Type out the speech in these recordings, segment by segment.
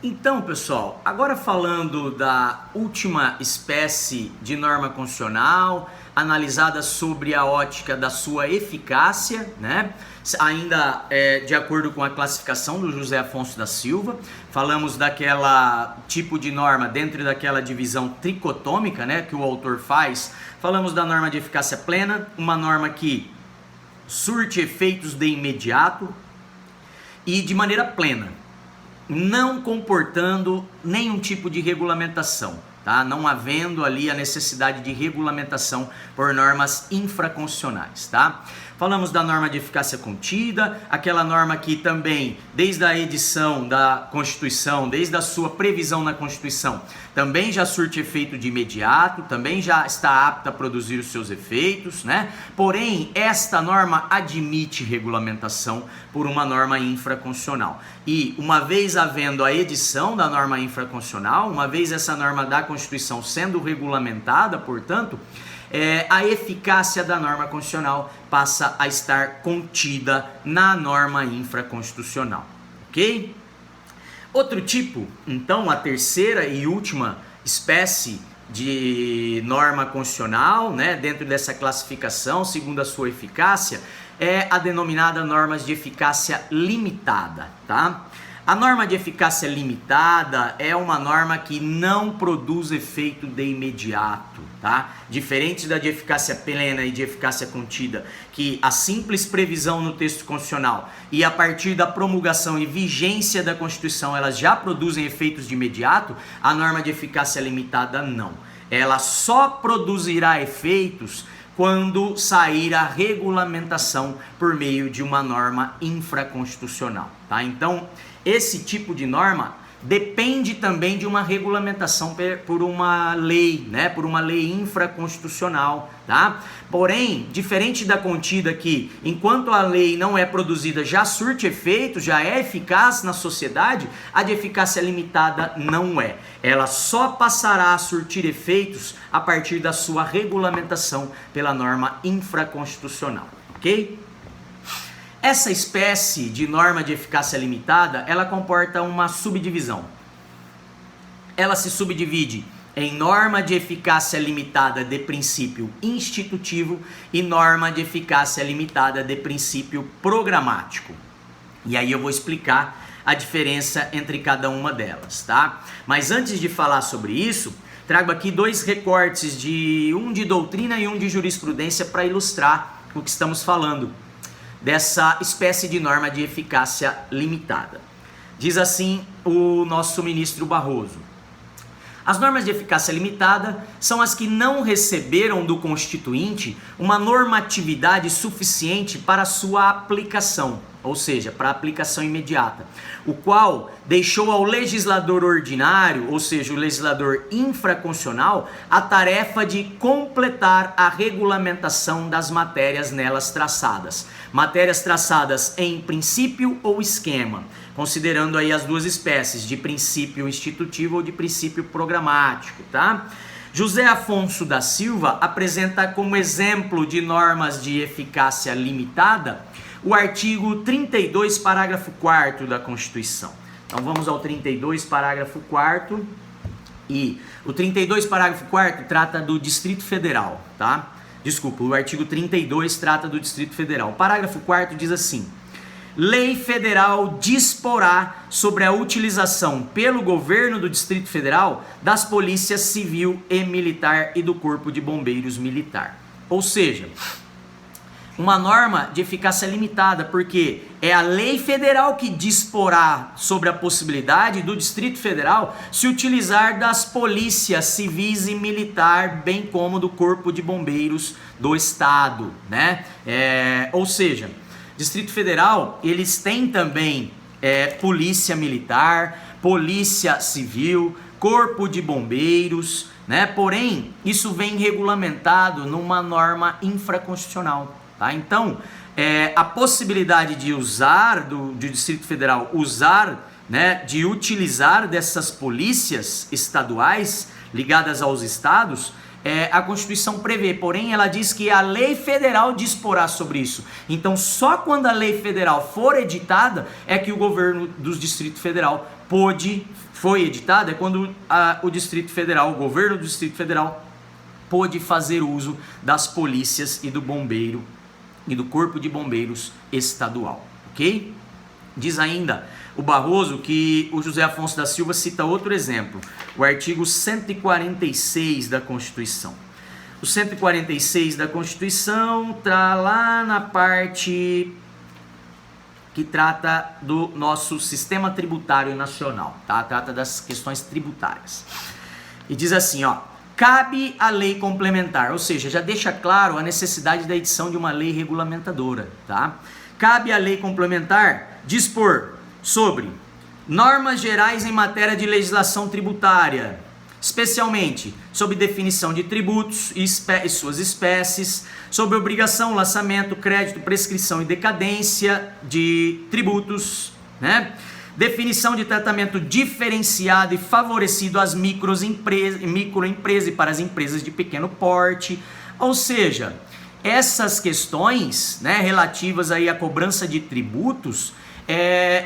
Então, pessoal, agora falando da última espécie de norma constitucional, analisada sobre a ótica da sua eficácia, né? Ainda de acordo com a classificação do José Afonso da Silva, falamos daquela tipo de norma dentro daquela divisão tricotômica, né, que o autor faz. Falamos da norma de eficácia plena, uma norma que surte efeitos de imediato e de maneira plena, não comportando nenhum tipo de regulamentação, tá? Não havendo ali a necessidade de regulamentação por normas infraconstitucionais, tá? Falamos da norma de eficácia contida, aquela norma que também, desde a edição da Constituição, desde a sua previsão na Constituição, também já surte efeito de imediato, também já está apta a produzir os seus efeitos, né? Porém, esta norma admite regulamentação por uma norma infraconstitucional. E uma vez havendo a edição da norma infraconstitucional, uma vez essa norma da Constituição sendo regulamentada, portanto, a eficácia da norma constitucional passa a estar contida na norma infraconstitucional, ok? Outro tipo, então, a terceira e última espécie de norma constitucional, né, dentro dessa classificação, segundo a sua eficácia, é a denominada normas de eficácia limitada, tá? A norma de eficácia limitada é uma norma que não produz efeito de imediato, tá? Diferente da de eficácia plena e de eficácia contida, que a simples previsão no texto constitucional e a partir da promulgação e vigência da Constituição elas já produzem efeitos de imediato, a norma de eficácia limitada não. Ela só produzirá efeitos quando sair a regulamentação por meio de uma norma infraconstitucional, tá? Então, esse tipo de norma depende também de uma regulamentação por uma lei, né? Por uma lei infraconstitucional, tá? Porém, diferente da contida que, enquanto a lei não é produzida, já surte efeito, já é eficaz na sociedade, a de eficácia limitada não é. Ela só passará a surtir efeitos a partir da sua regulamentação pela norma infraconstitucional, ok? Essa espécie de norma de eficácia limitada, ela comporta uma subdivisão. Ela se subdivide em norma de eficácia limitada de princípio institutivo e norma de eficácia limitada de princípio programático. E aí eu vou explicar a diferença entre cada uma delas, tá? Mas antes de falar sobre isso, trago aqui dois recortes, um de doutrina e um de jurisprudência, para ilustrar o que estamos falando dessa espécie de norma de eficácia limitada. Diz assim o nosso ministro Barroso: as normas de eficácia limitada são as que não receberam do Constituinte uma normatividade suficiente para sua aplicação, ou seja, para aplicação imediata, o qual deixou ao legislador ordinário, ou seja, o legislador infraconstitucional, a tarefa de completar a regulamentação das matérias nelas traçadas. Matérias traçadas em princípio ou esquema, considerando aí as duas espécies, de princípio institutivo ou de princípio programático, tá? José Afonso da Silva apresenta como exemplo de normas de eficácia limitada o artigo 32, parágrafo 4º da Constituição. Então vamos ao 32, parágrafo 4º. E o 32, parágrafo 4º trata do Distrito Federal, tá? Desculpa, o artigo 32 trata do Distrito Federal. O parágrafo 4º diz assim: lei federal disporá sobre a utilização pelo governo do Distrito Federal das polícias civil e militar e do Corpo de Bombeiros Militar. Ou seja, uma norma de eficácia limitada, porque é a lei federal que disporá sobre a possibilidade do Distrito Federal se utilizar das polícias civis e militar, bem como do Corpo de Bombeiros do Estado, né? Ou seja, Distrito Federal, eles têm também polícia militar, polícia civil, Corpo de Bombeiros, né? Porém, isso vem regulamentado numa norma infraconstitucional. Tá? Então, a possibilidade de usar, do Distrito Federal usar, né, de utilizar dessas polícias estaduais ligadas aos estados, a Constituição prevê, porém ela diz que a lei federal disporá sobre isso. Então só quando a lei federal for editada é que o governo do Distrito Federal foi editado, é quando o Distrito Federal, o governo do Distrito Federal pôde fazer uso das polícias e do bombeiro e do Corpo de Bombeiros estadual, ok? Diz ainda o Barroso que o José Afonso da Silva cita outro exemplo, o artigo 146 da Constituição. O 146 da Constituição está lá na parte que trata do nosso sistema tributário nacional, tá? Trata das questões tributárias. E diz assim, ó, cabe a lei complementar, ou seja, já deixa claro a necessidade da edição de uma lei regulamentadora, tá? Cabe a lei complementar dispor sobre normas gerais em matéria de legislação tributária, especialmente sobre definição de tributos e suas espécies, sobre obrigação, lançamento, crédito, prescrição e decadência de tributos, né? Definição de tratamento diferenciado e favorecido às microempresas e para as empresas de pequeno porte, ou seja, essas questões, né, relativas aí à cobrança de tributos,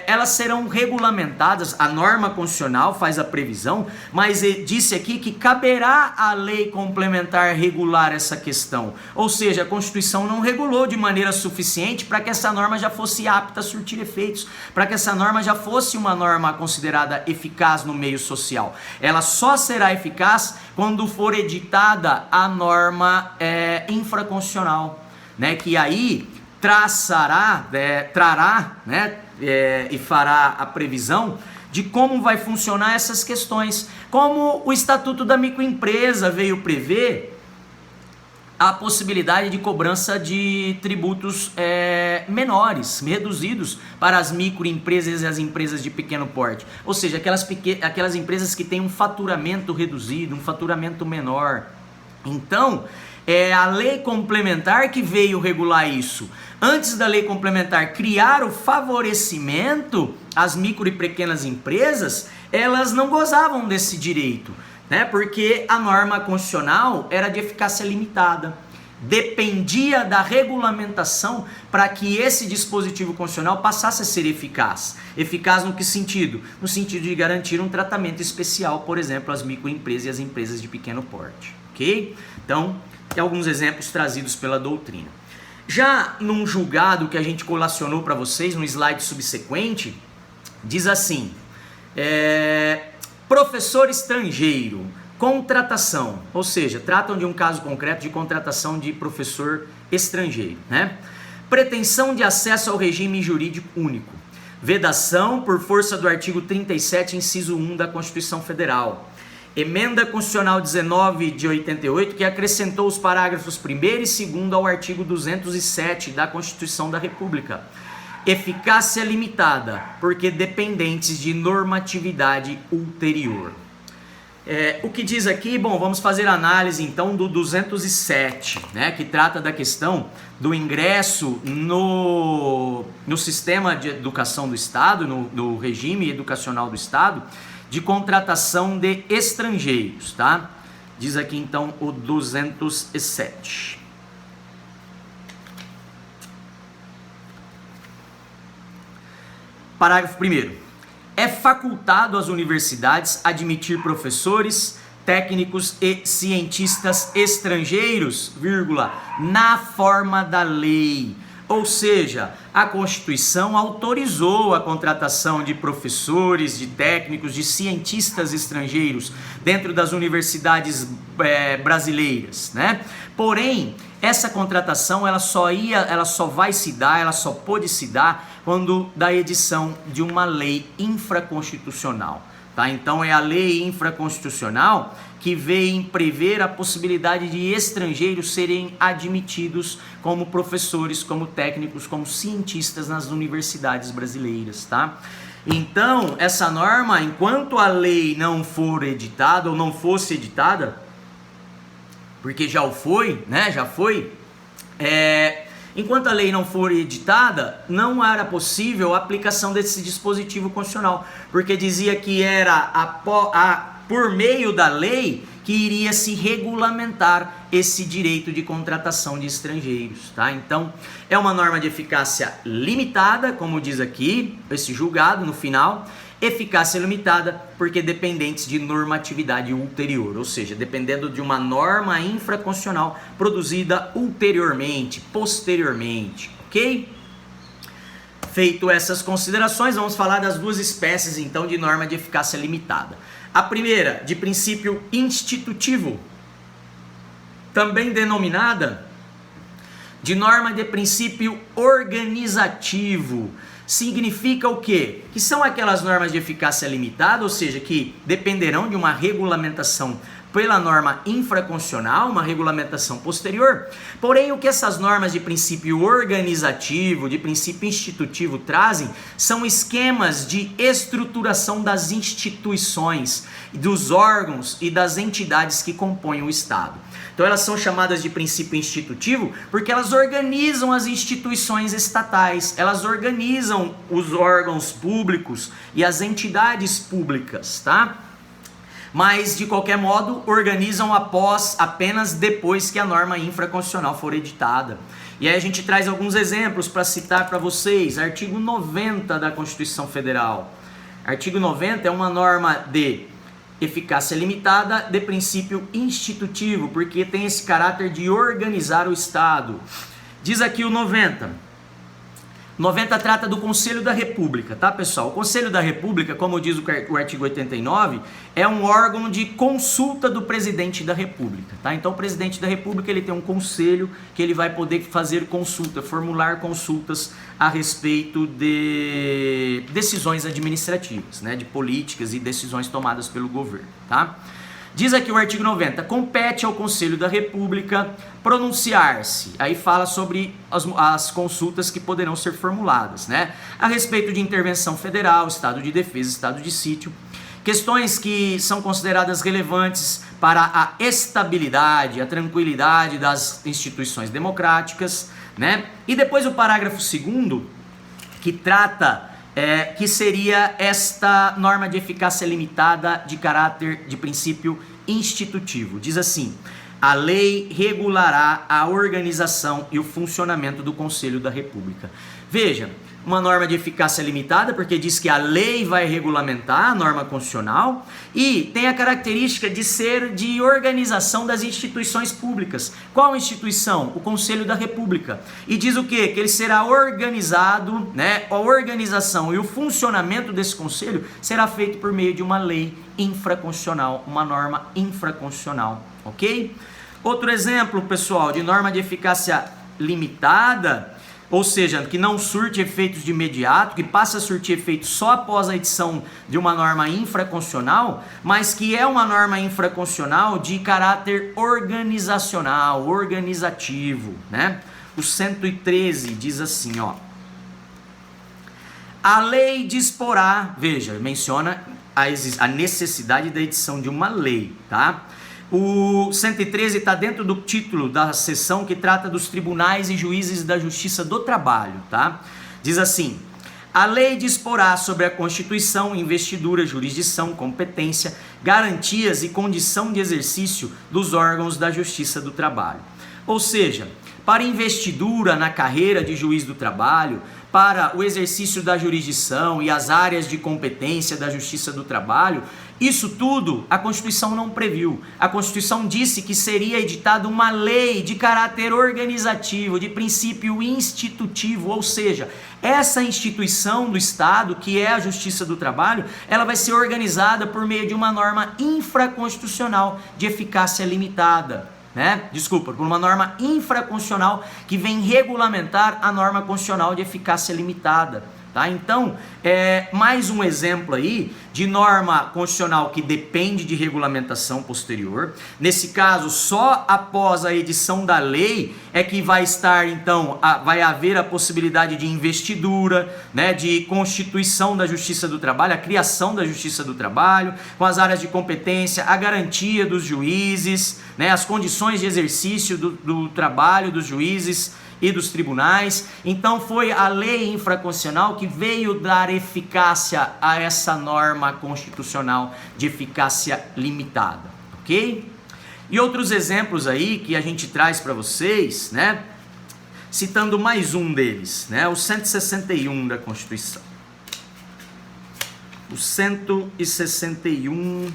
elas serão regulamentadas, a norma constitucional faz a previsão, mas disse aqui que caberá à lei complementar regular essa questão, ou seja, a Constituição não regulou de maneira suficiente para que essa norma já fosse apta a surtir efeitos, para que essa norma já fosse uma norma considerada eficaz no meio social. Ela só será eficaz quando for editada a norma infraconstitucional, né, que aí trará, né, e fará a previsão de como vai funcionar essas questões. Como o Estatuto da Microempresa veio prever a possibilidade de cobrança de tributos menores, reduzidos para as microempresas e as empresas de pequeno porte. Ou seja, aquelas empresas que têm um faturamento reduzido, um faturamento menor. Então, é a lei complementar que veio regular isso. Antes da lei complementar criar o favorecimento às micro e pequenas empresas, elas não gozavam desse direito, né? Porque a norma constitucional era de eficácia limitada. Dependia da regulamentação para que esse dispositivo constitucional passasse a ser eficaz. Eficaz no que sentido? No sentido de garantir um tratamento especial, por exemplo, às microempresas e às empresas de pequeno porte, ok? Então, tem alguns exemplos trazidos pela doutrina. Já num julgado que a gente colacionou para vocês no slide subsequente, diz assim, professor estrangeiro, contratação, ou seja, tratam de um caso concreto de contratação de professor estrangeiro, né? Pretensão de acesso ao regime jurídico único, vedação por força do artigo 37, inciso 1 da Constituição Federal. Emenda Constitucional 19 de 88, que acrescentou os parágrafos 1º e 2º ao artigo 207 da Constituição da República. Eficácia limitada, porque dependentes de normatividade ulterior. O que diz aqui? Bom, vamos fazer análise então do 207, né, que trata da questão do ingresso no sistema de educação do Estado, no regime educacional do Estado, de contratação de estrangeiros, tá? Diz aqui então o 207. Parágrafo 1º. É facultado às universidades admitir professores, técnicos e cientistas estrangeiros, na forma da lei. Ou seja, a Constituição autorizou a contratação de professores, de técnicos, de cientistas estrangeiros dentro das universidades brasileiras, né? Porém, essa contratação ela só pôde se dar quando da edição de uma lei infraconstitucional, tá? Então é a lei infraconstitucional que vem prever a possibilidade de estrangeiros serem admitidos como professores, como técnicos, como cientistas nas universidades brasileiras, tá? Então, essa norma, enquanto a lei não for editada ou não fosse editada, porque já o foi, né? Já foi, enquanto a lei não for editada, não era possível a aplicação desse dispositivo constitucional, porque dizia que era por meio da lei que iria se regulamentar esse direito de contratação de estrangeiros, tá? Então, é uma norma de eficácia limitada, como diz aqui, esse julgado no final, eficácia limitada porque dependentes de normatividade ulterior, ou seja, dependendo de uma norma infraconstitucional produzida ulteriormente, posteriormente, ok? Feito essas considerações, vamos falar das duas espécies, então, de norma de eficácia limitada. A primeira, de princípio institutivo, também denominada de norma de princípio organizativo. Significa o quê? Que são aquelas normas de eficácia limitada, ou seja, que dependerão de uma regulamentação pela norma infraconstitucional, uma regulamentação posterior. Porém, o que essas normas de princípio organizativo, de princípio institutivo trazem, são esquemas de estruturação das instituições, dos órgãos e das entidades que compõem o Estado. Então elas são chamadas de princípio institutivo porque elas organizam as instituições estatais, elas organizam os órgãos públicos e as entidades públicas, tá? Mas, de qualquer modo, organizam apenas depois que a norma infraconstitucional for editada. E aí a gente traz alguns exemplos para citar para vocês. Artigo 90 da Constituição Federal. Artigo 90 é uma norma de eficácia limitada de princípio institutivo, porque tem esse caráter de organizar o Estado. Diz aqui o 90. 90 trata do Conselho da República, tá, pessoal? O Conselho da República, como diz o artigo 89, é um órgão de consulta do presidente da República, tá? Então o presidente da República, ele tem um conselho que ele vai poder fazer consulta, formular consultas a respeito de decisões administrativas, né, de políticas e decisões tomadas pelo governo, tá? Diz aqui o artigo 90, compete ao Conselho da República pronunciar-se, aí fala sobre as consultas que poderão ser formuladas, né? A respeito de intervenção federal, estado de defesa, estado de sítio, questões que são consideradas relevantes para a estabilidade, a tranquilidade das instituições democráticas, né? E depois o parágrafo 2º, que trata... que seria esta norma de eficácia limitada de caráter de princípio institutivo. Diz assim: a lei regulará a organização e o funcionamento do Conselho da República. Veja, uma norma de eficácia limitada, porque diz que a lei vai regulamentar a norma constitucional e tem a característica de ser de organização das instituições públicas. Qual instituição? O Conselho da República. E diz o quê? Que ele será organizado, né? A organização e o funcionamento desse conselho será feito por meio de uma lei infraconstitucional, uma norma infraconstitucional, ok? Outro exemplo, pessoal, de norma de eficácia limitada, ou seja, que não surte efeitos de imediato, que passa a surtir efeitos só após a edição de uma norma infraconstitucional, mas que é uma norma infraconstitucional de caráter organizacional, organizativo, né? O 113 diz assim, ó: a lei disporá, veja, menciona a necessidade da edição de uma lei, tá? O 113 está dentro do título da seção que trata dos tribunais e juízes da Justiça do Trabalho, tá? Diz assim: a lei disporá sobre a constituição, investidura, jurisdição, competência, garantias e condição de exercício dos órgãos da Justiça do Trabalho. Ou seja, para investidura na carreira de juiz do trabalho, para o exercício da jurisdição e as áreas de competência da Justiça do Trabalho, isso tudo a Constituição não previu. A Constituição disse que seria editada uma lei de caráter organizativo, de princípio institutivo, ou seja, essa instituição do Estado, que é a Justiça do Trabalho, ela vai ser organizada por meio de uma norma infraconstitucional de eficácia limitada. Por uma norma infraconstitucional que vem regulamentar a norma constitucional de eficácia limitada. Tá? Então, mais um exemplo aí de norma constitucional que depende de regulamentação posterior. Nesse caso, só após a edição da lei é que vai estar, então, vai haver a possibilidade de investidura, né, de constituição da Justiça do Trabalho, a criação da Justiça do Trabalho, com as áreas de competência, a garantia dos juízes, né, as condições de exercício do trabalho dos juízes e dos tribunais. Então foi a lei infraconstitucional que veio dar eficácia a essa norma constitucional de eficácia limitada, ok? E outros exemplos aí que a gente traz para vocês, né? Citando mais um deles, né? O 161 da Constituição. O 161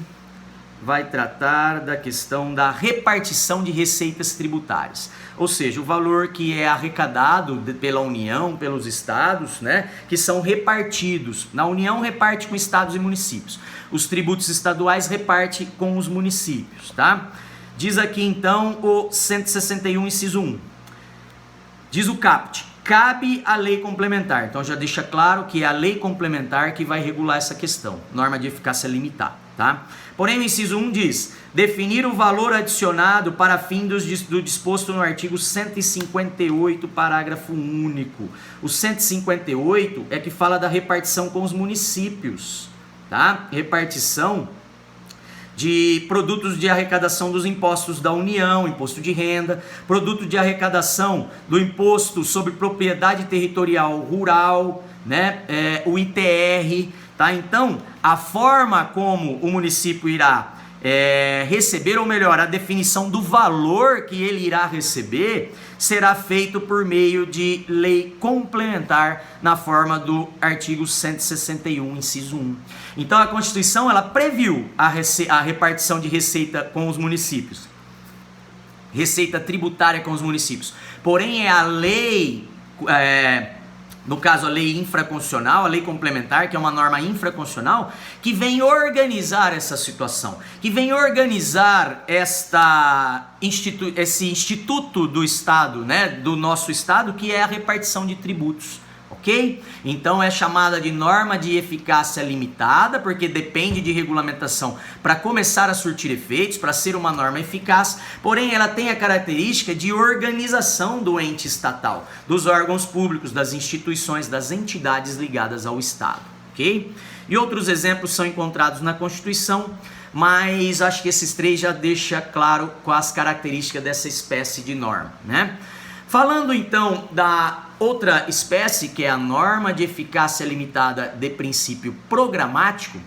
vai tratar da questão da repartição de receitas tributárias. Ou seja, o valor que é arrecadado pela União, pelos estados, né, que são repartidos. Na União reparte com estados e municípios. Os tributos estaduais reparte com os municípios, tá? Diz aqui então o 161, inciso 1. Diz o caput: cabe a lei complementar. Então já deixa claro que é a lei complementar que vai regular essa questão. Norma de eficácia limitada, tá? Porém, o inciso 1 diz: definir o valor adicionado para fim do disposto no artigo 158, parágrafo único. O 158 é que fala da repartição com os municípios, tá? Repartição de produtos de arrecadação dos impostos da União, imposto de renda, produto de arrecadação do imposto sobre propriedade territorial rural, né? O ITR, tá? Então, a forma como o município irá receber, ou melhor, a definição do valor que ele irá receber, será feito por meio de lei complementar na forma do artigo 161, inciso 1. Então a Constituição, ela previu a repartição de receita com os municípios, receita tributária com os municípios. Porém, é a lei, no caso a lei infraconstitucional, a lei complementar, que é uma norma infraconstitucional, que vem organizar essa situação, que vem organizar esse instituto do Estado, né, do nosso Estado, que é a repartição de tributos. Ok? Então é chamada de norma de eficácia limitada, porque depende de regulamentação para começar a surtir efeitos, para ser uma norma eficaz, porém ela tem a característica de organização do ente estatal, dos órgãos públicos, das instituições, das entidades ligadas ao Estado. Ok? E outros exemplos são encontrados na Constituição, mas acho que esses três já deixam claro quais as características dessa espécie de norma, né? Falando então da outra espécie, que é a norma de eficácia limitada de princípio programático,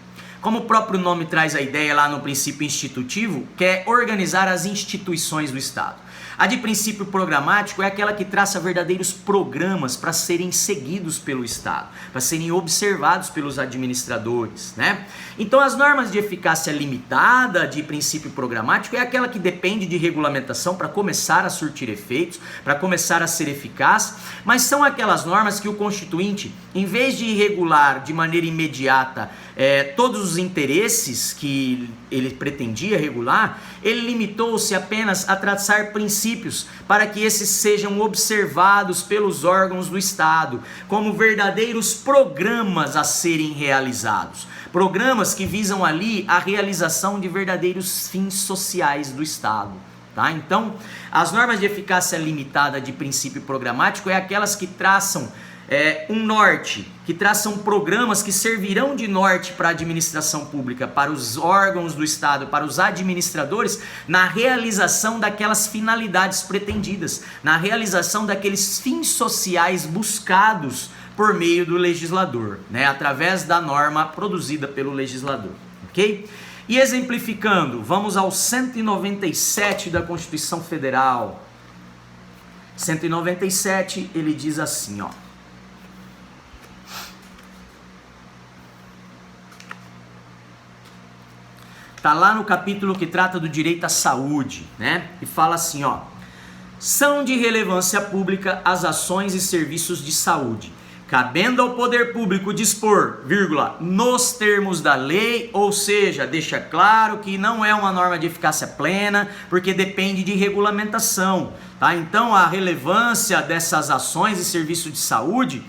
como o próprio nome traz a ideia lá no princípio institutivo, que é organizar as instituições do Estado. A de princípio programático é aquela que traça verdadeiros programas para serem seguidos pelo Estado, para serem observados pelos administradores, né? Então as normas de eficácia limitada de princípio programático é aquela que depende de regulamentação para começar a surtir efeitos, para começar a ser eficaz, mas são aquelas normas que o Constituinte, em vez de regular de maneira imediata todos os interesses que ele pretendia regular, ele limitou-se apenas a traçar princípios para que esses sejam observados pelos órgãos do Estado como verdadeiros programas a serem realizados. Programas que visam ali a realização de verdadeiros fins sociais do Estado. Tá? Então, as normas de eficácia limitada de princípio programático é aquelas que traçam um norte, que traçam programas que servirão de norte para a administração pública, para os órgãos do Estado, para os administradores, na realização daquelas finalidades pretendidas, na realização daqueles fins sociais buscados por meio do legislador, né? Através da norma produzida pelo legislador, ok? E exemplificando, vamos ao 197 da Constituição Federal. 197, ele diz assim, ó. Tá lá no capítulo que trata do direito à saúde, né? E fala assim, ó: são de relevância pública as ações e serviços de saúde, cabendo ao poder público dispor, vírgula, nos termos da lei, ou seja, deixa claro que não é uma norma de eficácia plena, porque depende de regulamentação, tá? Então a relevância dessas ações e serviços de saúde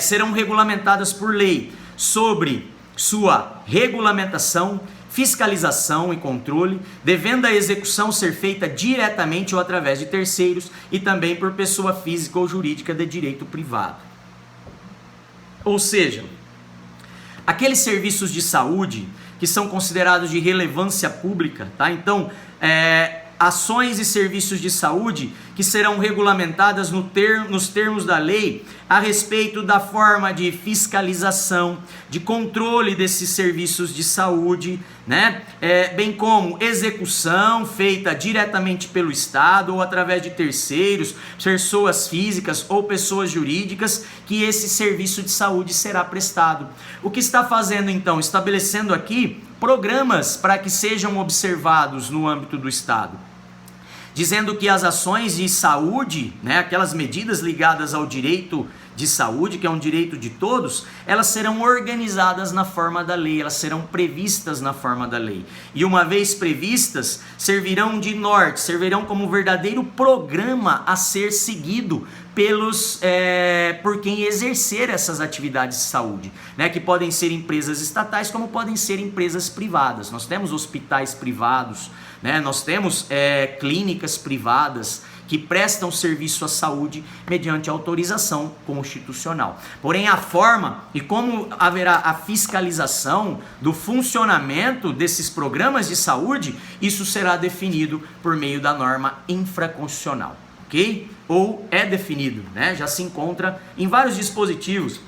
serão regulamentadas por lei, sobre sua regulamentação, fiscalização e controle, devendo a execução ser feita diretamente ou através de terceiros e também por pessoa física ou jurídica de direito privado. Ou seja, aqueles serviços de saúde que são considerados de relevância pública, tá? Então, ações e serviços de saúde que serão regulamentadas nos termos da lei a respeito da forma de fiscalização, de controle desses serviços de saúde, né? Bem como execução feita diretamente pelo Estado ou através de terceiros, pessoas físicas ou pessoas jurídicas, que esse serviço de saúde será prestado. O que está fazendo então? Estabelecendo aqui programas para que sejam observados no âmbito do Estado, dizendo que as ações de saúde, né, aquelas medidas ligadas ao direito de saúde, que é um direito de todos, elas serão organizadas na forma da lei, elas serão previstas na forma da lei. E uma vez previstas, servirão de norte, servirão como um verdadeiro programa a ser seguido por quem exercer essas atividades de saúde, né, que podem ser empresas estatais como podem ser empresas privadas. Nós temos hospitais privados, né, nós temos clínicas privadas que prestam serviço à saúde mediante autorização constitucional. Porém, a forma e como haverá a fiscalização do funcionamento desses programas de saúde, isso será definido por meio da norma infraconstitucional, ok? Ou é definido, né? Já se encontra em vários dispositivos,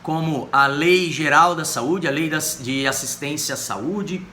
como a Lei Geral da Saúde, a Lei de Assistência à Saúde,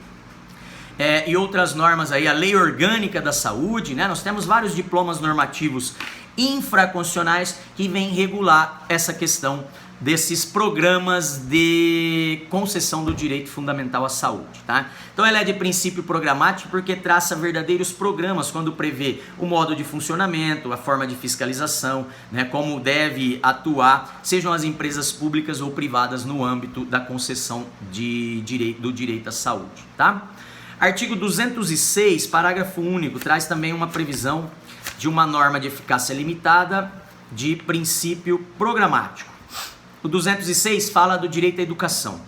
e outras normas aí, a Lei Orgânica da Saúde, né? Nós temos vários diplomas normativos infraconstitucionais que vêm regular essa questão desses programas de concessão do direito fundamental à saúde, tá? Então ela é de princípio programático porque traça verdadeiros programas quando prevê o modo de funcionamento, a forma de fiscalização, né, como deve atuar, sejam as empresas públicas ou privadas no âmbito da concessão do direito à saúde, tá? Artigo 206, parágrafo único, traz também uma previsão de uma norma de eficácia limitada de princípio programático. O 206 fala do direito à educação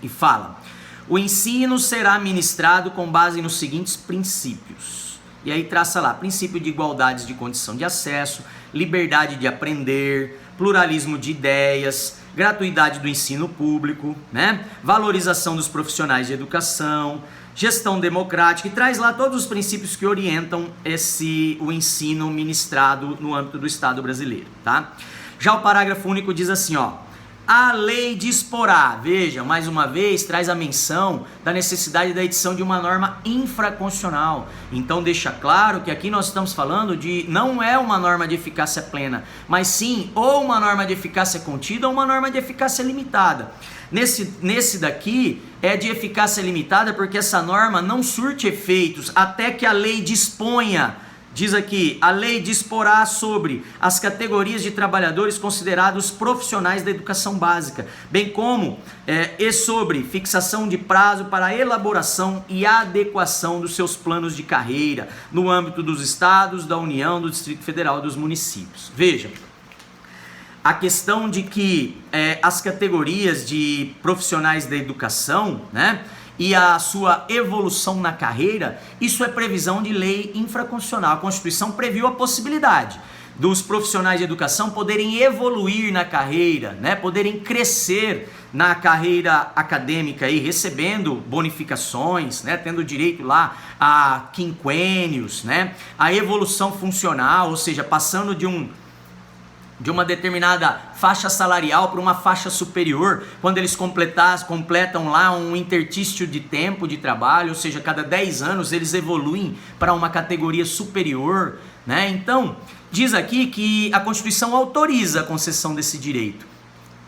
e fala: o ensino será ministrado com base nos seguintes princípios. E aí traça lá: princípio de igualdade de condição de acesso, liberdade de aprender, pluralismo de ideias, gratuidade do ensino público, né? Valorização dos profissionais de educação, gestão democrática, e traz lá todos os princípios que orientam o ensino ministrado no âmbito do Estado brasileiro, tá? Já o parágrafo único diz assim, ó: a lei disporá, veja, mais uma vez, traz a menção da necessidade da edição de uma norma infraconstitucional. Então deixa claro que aqui nós estamos falando de, não é uma norma de eficácia plena, mas sim ou uma norma de eficácia contida ou uma norma de eficácia limitada. Nesse daqui é de eficácia limitada porque essa norma não surte efeitos até que a lei disponha. Diz aqui: a lei disporá sobre as categorias de trabalhadores considerados profissionais da educação básica, bem como e sobre fixação de prazo para a elaboração e adequação dos seus planos de carreira no âmbito dos estados, da União, do Distrito Federal e dos municípios. Veja, a questão de que as categorias de profissionais da educação, né, e a sua evolução na carreira, isso é previsão de lei infraconstitucional. A Constituição previu a possibilidade dos profissionais de educação poderem evoluir na carreira, né, poderem crescer na carreira acadêmica aí, recebendo bonificações, né, tendo direito lá a quinquênios, né, a evolução funcional, ou seja, passando de uma determinada faixa salarial para uma faixa superior, quando eles completam lá um interstício de tempo de trabalho, ou seja, cada 10 anos eles evoluem para uma categoria superior, né? Então, diz aqui que a Constituição autoriza a concessão desse direito,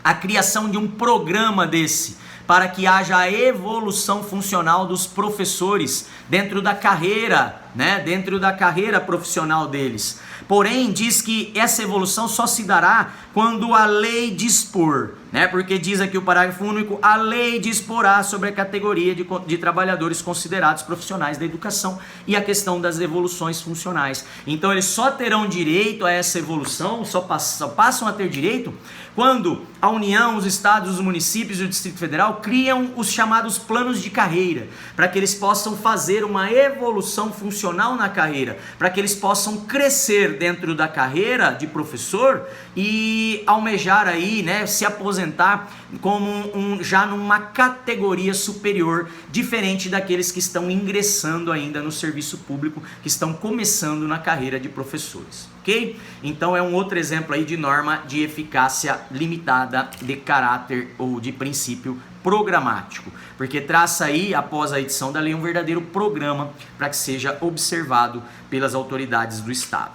a criação de um programa desse, para que haja a evolução funcional dos professores dentro da carreira, né? Dentro da carreira profissional deles. Porém, diz que essa evolução só se dará quando a lei dispor, né? Porque diz aqui o parágrafo único: a lei disporá sobre a categoria de trabalhadores considerados profissionais da educação e a questão das evoluções funcionais. Então, eles só terão direito a essa evolução, só passam a ter direito quando a União, os estados, os municípios e o Distrito Federal criam os chamados planos de carreira, para que eles possam fazer uma evolução funcional profissional na carreira, para que eles possam crescer dentro da carreira de professor e almejar aí, né, se aposentar como já numa categoria superior, diferente daqueles que estão ingressando ainda no serviço público, que estão começando na carreira de professores, ok? Então é um outro exemplo aí de norma de eficácia limitada de caráter ou de princípio programático, porque traça aí, após a edição da lei, um verdadeiro programa para que seja observado pelas autoridades do Estado.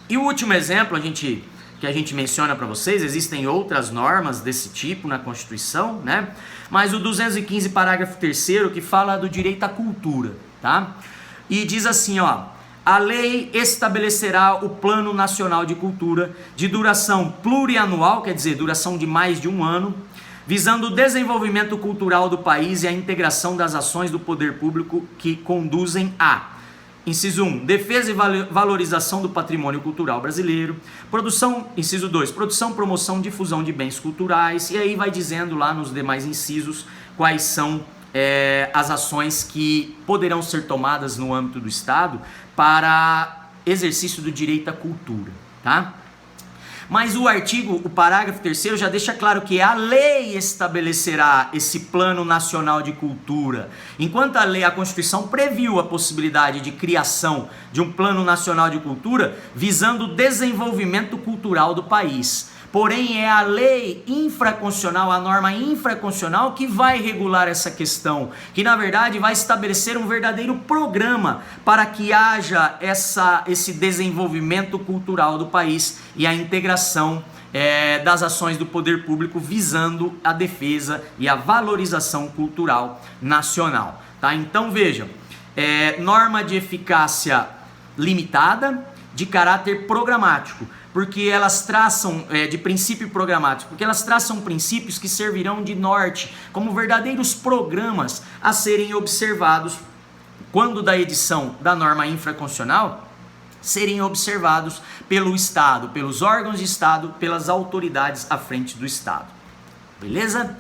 E o último exemplo que a gente menciona para vocês, existem outras normas desse tipo na Constituição, né? Mas o 215, parágrafo 3º, que fala do direito à cultura, tá? E diz assim, ó: a lei estabelecerá o Plano Nacional de Cultura de duração plurianual, quer dizer, duração de mais de um ano, visando o desenvolvimento cultural do país e a integração das ações do poder público que conduzem a: inciso 1, defesa e valorização do patrimônio cultural brasileiro. Produção, inciso 2, produção, promoção, difusão de bens culturais. E aí vai dizendo lá nos demais incisos quais são as ações que poderão ser tomadas no âmbito do Estado para exercício do direito à cultura, tá? Mas o parágrafo 3º já deixa claro que a lei estabelecerá esse Plano Nacional de Cultura. Enquanto a Constituição previu a possibilidade de criação de um Plano Nacional de Cultura visando o desenvolvimento cultural do país. Porém, é a lei infraconstitucional, a norma infraconstitucional que vai regular essa questão, que na verdade vai estabelecer um verdadeiro programa para que haja esse desenvolvimento cultural do país e a integração das ações do poder público visando a defesa e a valorização cultural nacional. Tá? Então vejam, norma de eficácia limitada, de caráter programático, porque elas traçam, de princípio programático, porque elas traçam princípios que servirão de norte, como verdadeiros programas a serem observados quando da edição da norma infraconstitucional, serem observados pelo Estado, pelos órgãos de Estado, pelas autoridades à frente do Estado. Beleza?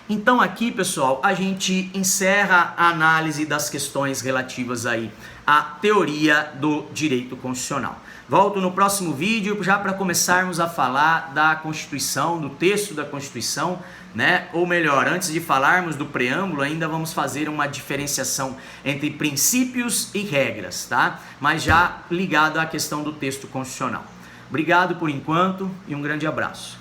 Então aqui, pessoal, a gente encerra a análise das questões relativas aí à teoria do direito constitucional. Volto no próximo vídeo já para começarmos a falar da Constituição, do texto da Constituição, né? Ou melhor, antes de falarmos do preâmbulo, ainda vamos fazer uma diferenciação entre princípios e regras, tá? Mas já ligado à questão do texto constitucional. Obrigado por enquanto e um grande abraço.